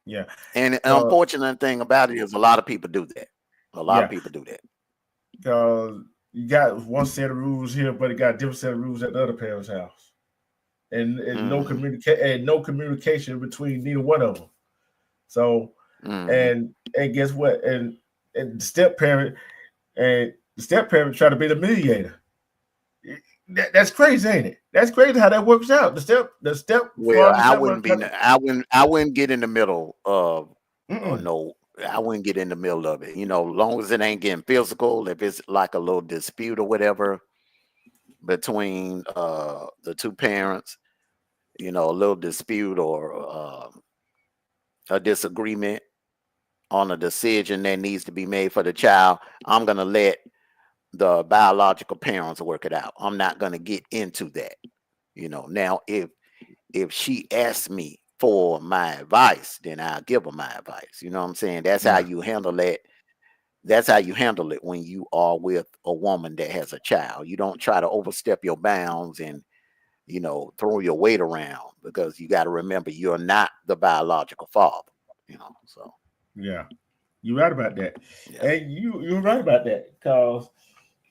yeah, and an uh, unfortunate thing about it is a lot of people do that. A lot of yeah, people do that. because you got one set of rules here, but it got a different set of rules at the other parent's house, and Hmm. no communication between neither one of them. So, Hmm. and guess what? And the step parent try to be the mediator. That's crazy, ain't it? That's crazy how that works out. The Well, stepfather, stepmother try to. I wouldn't get in the middle of, or Mm-mm. no, I wouldn't get in the middle of it. Long as it ain't getting physical, if it's like a little dispute or whatever between the two parents, a little dispute or a disagreement on a decision that needs to be made for the child, I'm gonna let the biological parents work it out. I'm not gonna get into that. Now if she asks me for my advice, then I'll give her my advice. You know what I'm saying? That's how Yeah, you handle it. That's how you handle it when you are with a woman that has a child. You don't try to overstep your bounds and throw your weight around, because you got to remember you're not the biological father. So yeah. You're right about that, yeah. and you're right about that because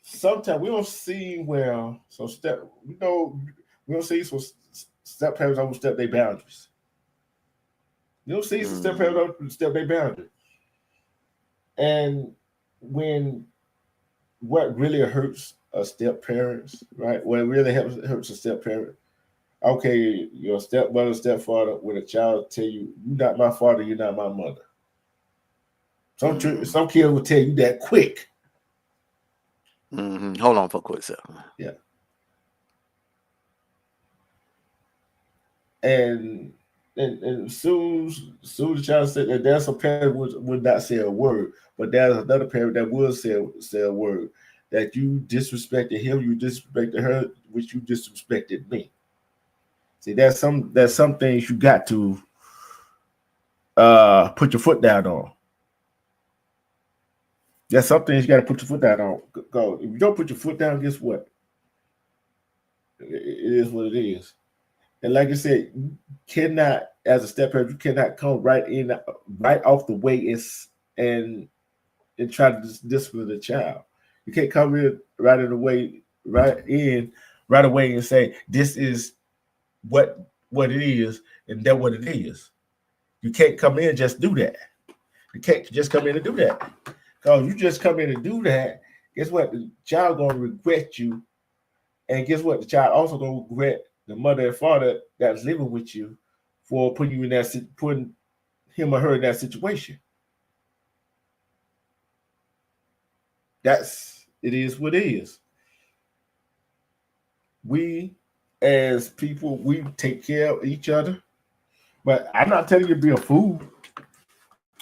sometimes we don't see where so step we don't see some step parents overstep their boundaries. You don't see some step Hmm. parents overstep their boundaries, and when what really hurts a step parents, right? What really hurts a step parent. Okay, your stepmother, stepfather, when a child tell you, "You're not my father, you're not my mother." Hmm. Some kids will tell you that quick. Hmm. Hold on for a quick second. Yeah, and and soon the child said that there's a parent would not say a word, but there's another parent that will say a word that you disrespected him, you disrespected her, which you disrespected me. See, there's some things you got to put your foot down on. There's some things you got to put your foot down on. Go. If you don't put your foot down, guess what? It is what it is. And like I said, you cannot, as a step parent, you cannot come right off the way and try to discipline the child. You can't come in right away and say this is what it is and that what it is. You can't come in and just do that. You can't just come in and do that. Because you just come in and do that, guess what? The child gonna regret you. And guess what? The child also gonna regret the mother and father that's living with you for putting him or her in that situation. It is what it is. We as people, we take care of each other. But I'm not telling you to be a fool.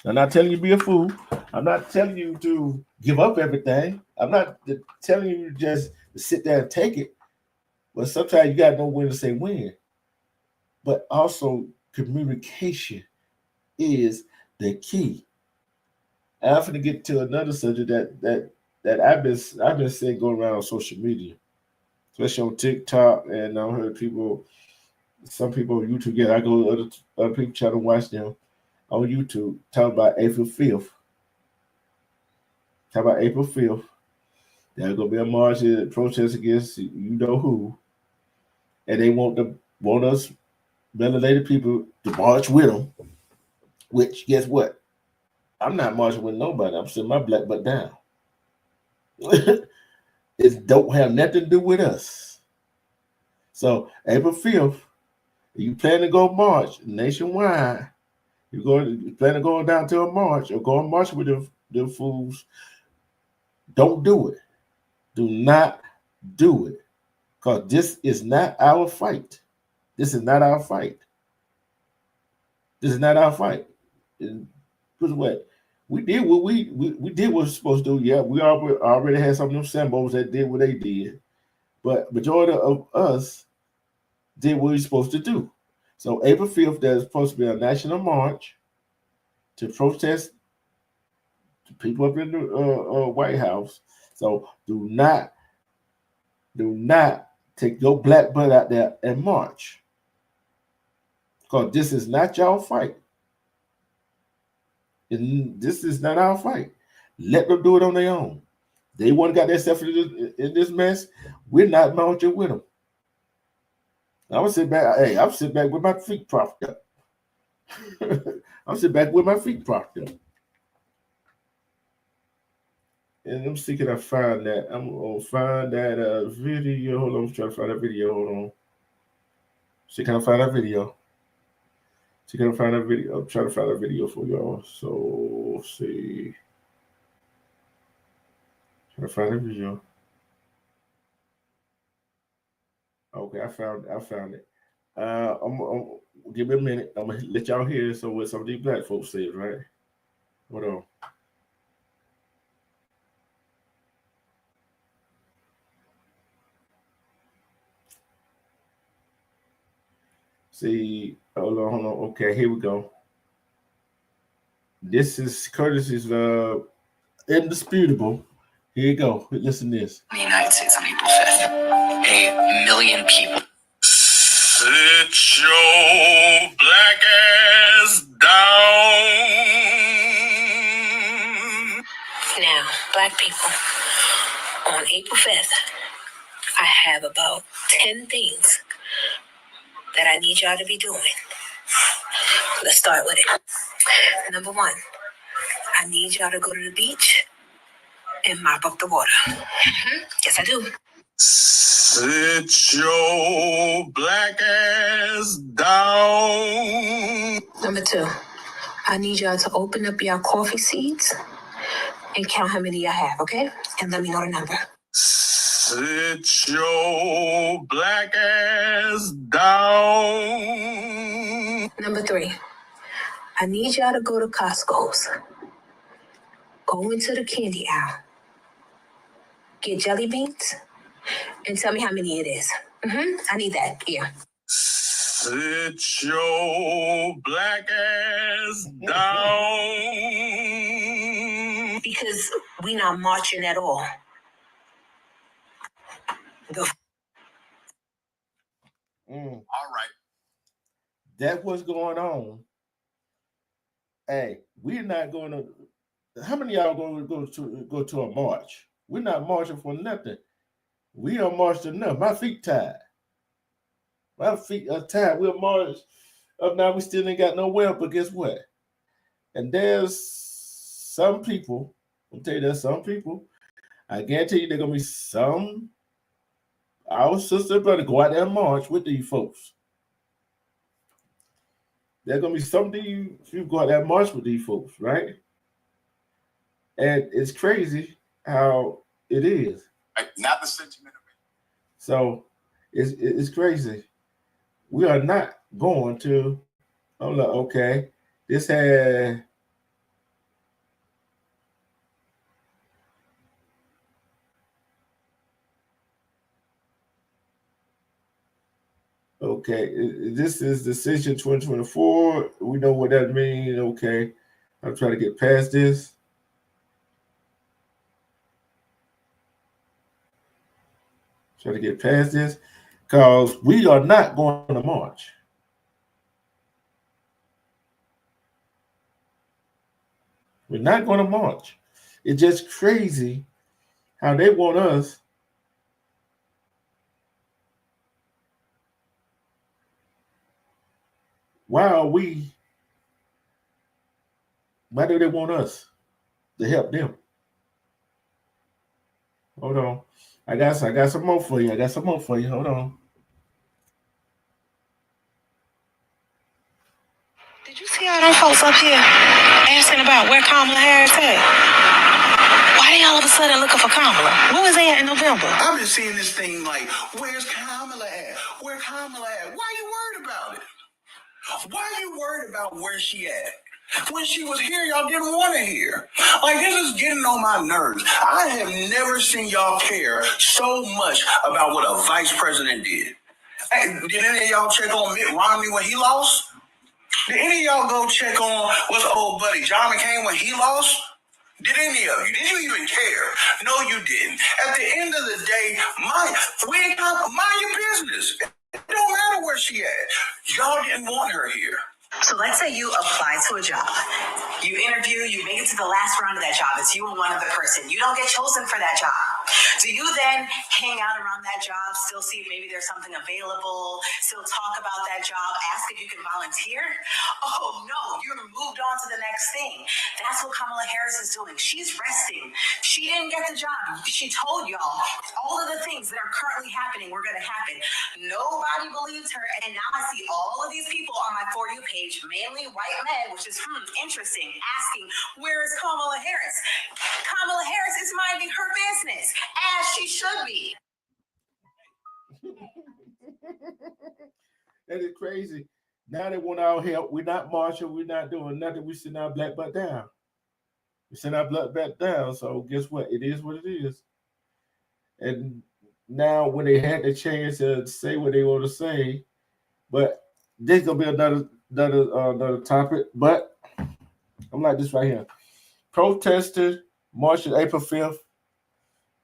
I'm not telling you to be a fool. I'm not telling you to give up everything. I'm not telling you just to sit there and take it. But sometimes you gotta know when to say when. But also communication is the key. And I'm gonna get to another subject that I've been seeing going around on social media, especially on TikTok, and I've heard some people on YouTube. I go to other people try to watch them on YouTube talk about April 5th. Talk about April 5th. There's gonna be a march and protest against you know who, and they want us melanated people to march with them. Which guess what? I'm not marching with nobody. I'm sitting my black butt down. It don't have nothing to do with us. So April 5th, you plan to go march nationwide. You plan to go down to a march or go and march with them fools. Don't do it. Do not do it. Because this is not our fight. This is not our fight. This is not our fight. Because what? We did what we did what we're supposed to do. Yeah, we already had some of them Sambos that did what they did. But majority of us did what we were supposed to do. So April 5th, there's supposed to be a national march to protest the people up in the White House. So do not take your black butt out there and march. Because this is not your fight. And this is not our fight. Let them do it on their own. They want to got themselves in this mess. We're not marching with them. I'm gonna sit back. Hey, I'm sitting back with my feet propped up. I'm sitting back with my feet propped up. And I'm see can I find that. I'm gonna find that video. Hold on, I'm trying to find that video. Hold on. See can I find that video? See can I find that video? I'm trying to find that video for y'all. So let's see. Trying to find that video. Okay, I found it. I'm give me a minute. I'm gonna let y'all hear so what some of these black folks said, right? Hold on. See, hold on. Okay, here we go. This is Curtis's indisputable. Here you go. Listen to this. In the United States on April 5th, 1,000,000 people. Sit your black ass down. Now, black people, on April 5th, I have about 10 things that I need y'all to be doing. Let's start with it. Number 1, I need y'all to go to the beach and mop up the water. Yes, I do. Sit your black ass down. Number 2, I need y'all to open up your coffee seeds and count how many y'all have, okay? And let me know the number. Sit your black ass down. Number 3, I need y'all to go to Costco's. Go into the candy aisle. Get jelly beans and tell me how many it is. I need that. Here. Sit your black ass down. Because we not marching at all. All right. that's what's going on. Hey, we're not going to. How many of y'all going to go to a march? We're not marching for nothing. We don't march enough. My feet tied. My feet are tied. We'll march up now. We still ain't got nowhere. But guess what? And there's some people. I'll tell you, there's some people. I guarantee you, there's gonna be some our sister and brother go out there and march with these folks. There's gonna be some of you go out there and march with these folks, right? And it's crazy how it is. Not the sentiment of it. So it's crazy. We are not going to. I'm like, okay, this had. Okay, this is decision 2024. We know what that means. Okay, I'm trying to get past this. Try to get past this because we are not going to march. We're not going to march. It's just crazy how they want us. Why do they want us to help them? Hold on. I got some more for you. Hold on. Did you see all them folks up here asking about where Kamala Harris at? Why they all of a sudden looking for Kamala? Where was they at in November? I've been seeing this thing like, where's Kamala at? Where Kamala at? Why are you worried about it? Why are you worried about where she at? When she was here, y'all didn't want to hear. Like, this is getting on my nerves. I have never seen y'all care so much about what a vice president did. Hey, did any of y'all check on Mitt Romney when he lost? Did any of y'all go check on what's old buddy John McCain when he lost? Did any of you? Did you even care? No, you didn't. At the end of the day, mind your business. It don't matter where she at. Y'all didn't want her here. So let's say you apply to a job. You interview, you make it to the last round of that job. It's you and one other person. You don't get chosen for that job. Do you then hang out around that job, still see if maybe there's something available, still talk about that job, ask if you can volunteer? Oh no, you're moved on to the next thing. That's what Kamala Harris is doing. She's resting. She didn't get the job. She told y'all all of the things that are currently happening were going to happen. Nobody believed her. And now I see all of these people on my For You page, mainly white men, which is interesting, asking, where is Kamala Harris? Kamala Harris is minding her business, as she should be. That is crazy. Now they want our help. We're not marching. We're not doing nothing. We send our black butt down. We send our black butt down. So guess what? It is what it is. And now when they had the chance to say what they want to say, but this is gonna be another topic. But I'm like this right here. Protesters marching April 5th.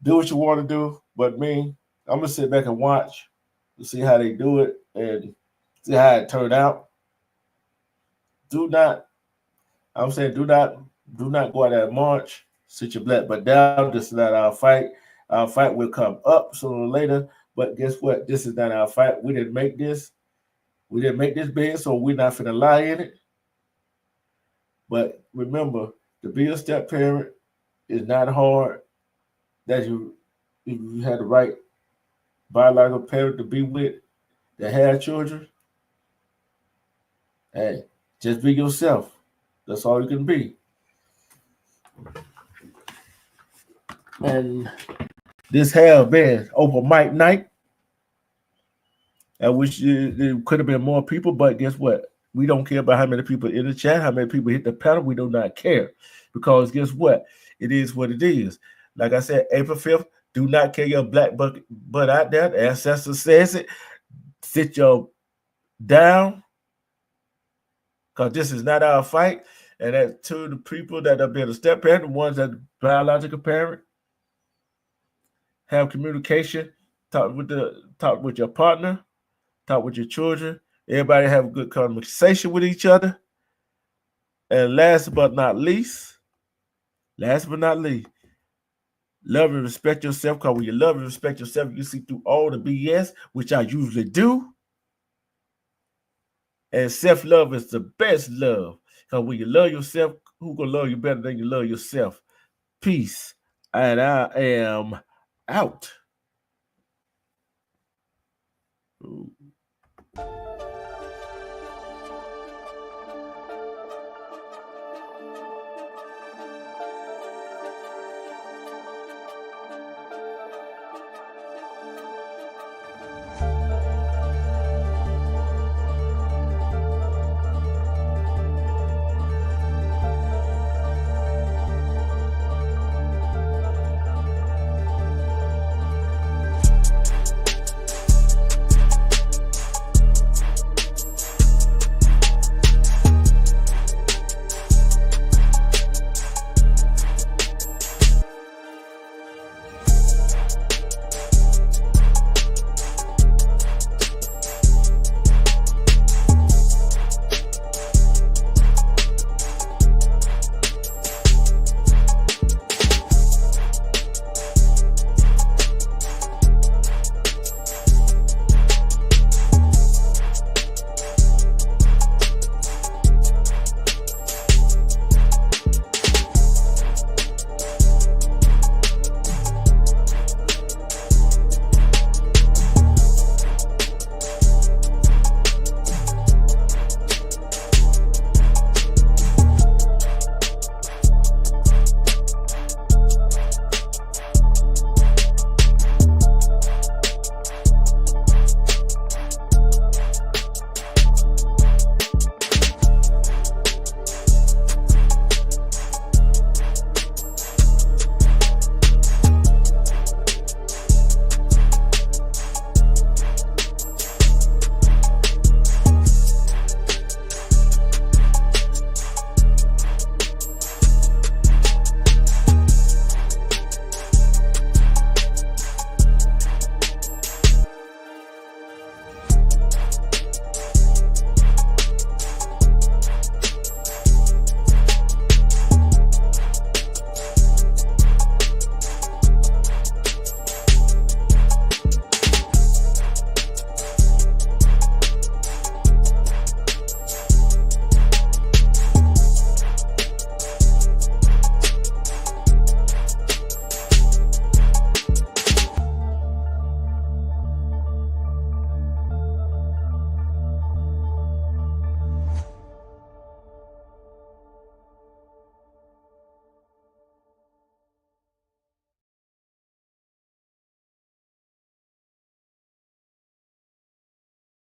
Do what you want to do, but me, I'm gonna sit back and watch to see how they do it and see how it turned out. Do not go out there and march. Sit your black butt down. This is not our fight. Our fight will come up sooner or later. But guess what? This is not our fight. We didn't make this. We didn't make this bed, so we're not finna lie in it. But remember, to be a step parent is not hard. That you had the right biological parent to be with, that had children. Hey, just be yourself. That's all you can be. And this has been open mic night. I wish there could have been more people, but guess what? We don't care about how many people in the chat, how many people hit the panel. We do not care because guess what? It is what it is. Like I said, April 5th, do not carry your black butt out there. The ancestor says it. Sit your down because this is not our fight. And that to the people that have been a step parent, the ones that are biological parent, have communication, talk with your partner, talk with your children, Everybody have a good conversation with each other. And last but not least, love and respect yourself, because when you love and respect yourself, you see through all the BS, which I usually do. And self-love is the best love. Because when you love yourself, who gonna love you better than you love yourself? Peace. And I am out. Ooh.